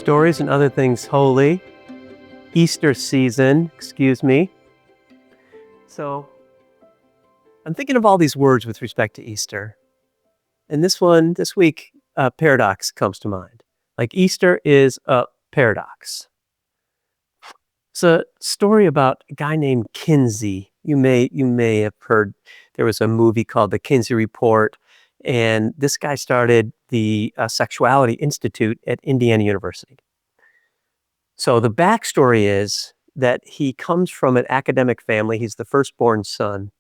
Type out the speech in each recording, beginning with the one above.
stories and other things holy. Easter season, excuse me. So I'm thinking of all these words with respect to Easter. And this week, paradox comes to mind. Like Easter is a paradox. It's a story about a guy named Kinsey. You may have heard there was a movie called The Kinsey Report, and this guy started the Sexuality Institute at Indiana University. So the backstory is that he comes from an academic family. He's the firstborn son.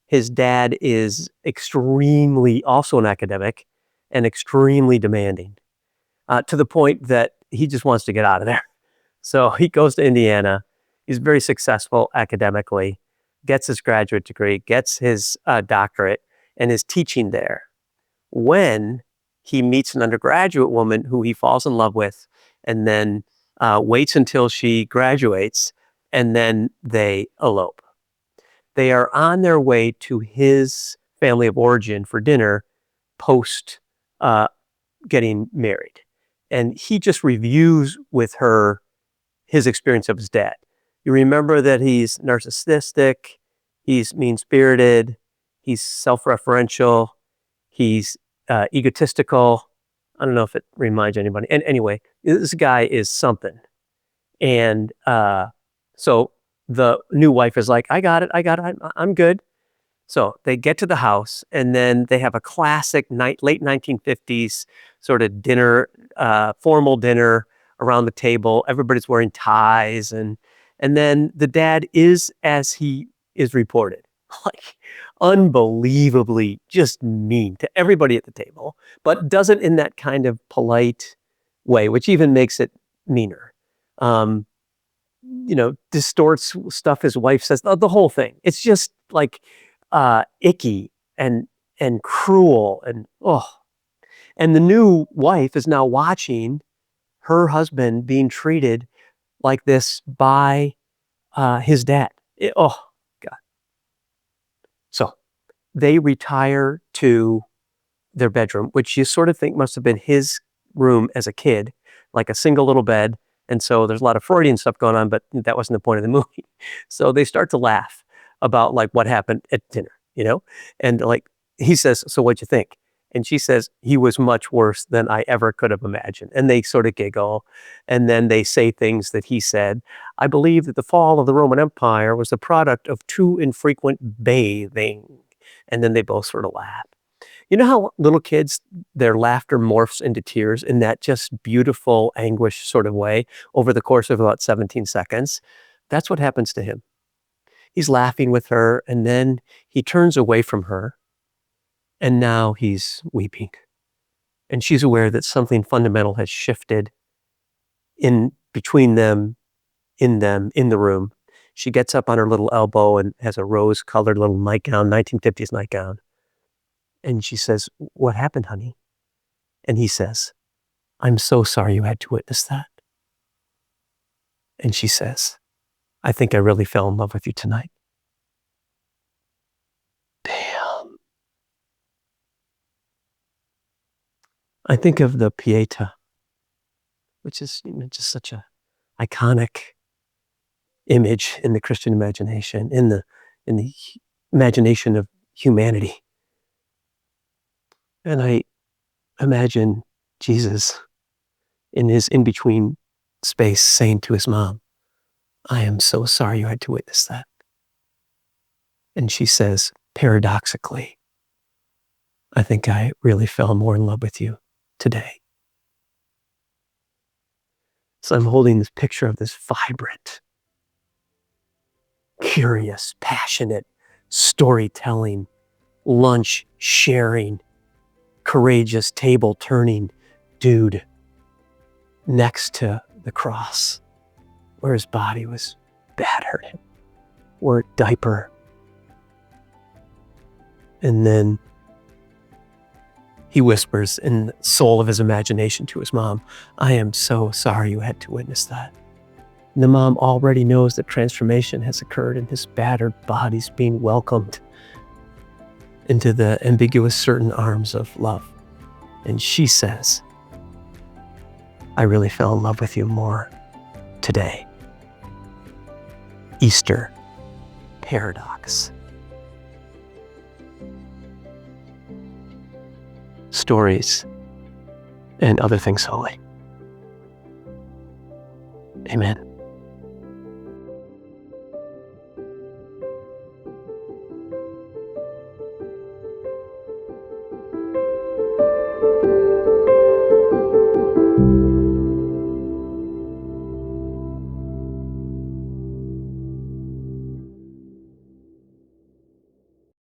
His dad is also an academic, and extremely demanding, to the point that he just wants to get out of there. So he goes to Indiana. He's very successful academically, gets his graduate degree, gets his doctorate, and is teaching there when he meets an undergraduate woman who he falls in love with, and then waits until she graduates, and then they elope. They are on their way to his family of origin for dinner post getting married. And he just reviews with her his experience of his dad. You remember that he's narcissistic, he's mean-spirited, he's self-referential, he's egotistical. I don't know if it reminds anybody. And anyway, this guy is something. And so the new wife is like, I got it, I'm good. So they get to the house, and then they have a classic late 1950s sort of dinner, formal dinner around the table. Everybody's wearing ties, and then the dad is as he is reported, like unbelievably just mean to everybody at the table, but does it in that kind of polite way, which even makes it meaner. Distorts stuff his wife says, the whole thing. It's just like icky and cruel and the new wife is now watching her husband being treated like this by his dad. God. So they retire to their bedroom, which you sort of think must have been his room as a kid, like a single little bed. And so there's a lot of Freudian stuff going on, but that wasn't the point of the movie. So they start to laugh about like what happened at dinner, and like he says, so what'd you think? And she says, he was much worse than I ever could have imagined. And they sort of giggle. And then they say things that he said. I believe that the fall of the Roman Empire was the product of too infrequent bathing. And then they both sort of laugh. You know how little kids, their laughter morphs into tears in that just beautiful anguish sort of way over the course of about 17 seconds? That's what happens to him. He's laughing with her, and then he turns away from her, and now he's weeping. And she's aware that something fundamental has shifted in between them, in the room. She gets up on her little elbow and has a rose-colored little nightgown, 1950s nightgown. And she says, what happened, honey? And he says, I'm so sorry you had to witness that. And she says, I think I really fell in love with you tonight. Damn. I think of the Pietà, which is just such a iconic image in the Christian imagination, in the imagination of humanity. And I imagine Jesus in his in-between space saying to his mom, I am so sorry you had to witness that. And she says, paradoxically, I think I really fell more in love with you today. So I'm holding this picture of this vibrant, curious, passionate, storytelling, lunch sharing, courageous, table turning dude next to the cross where his body was battered, wore a diaper. And then he whispers in the soul of his imagination to his mom, I am so sorry you had to witness that. And the mom already knows that transformation has occurred and his battered body's being welcomed into the ambiguous certain arms of love. And she says, I really fell in love with you more today. Easter paradox. Stories and other things holy. Amen.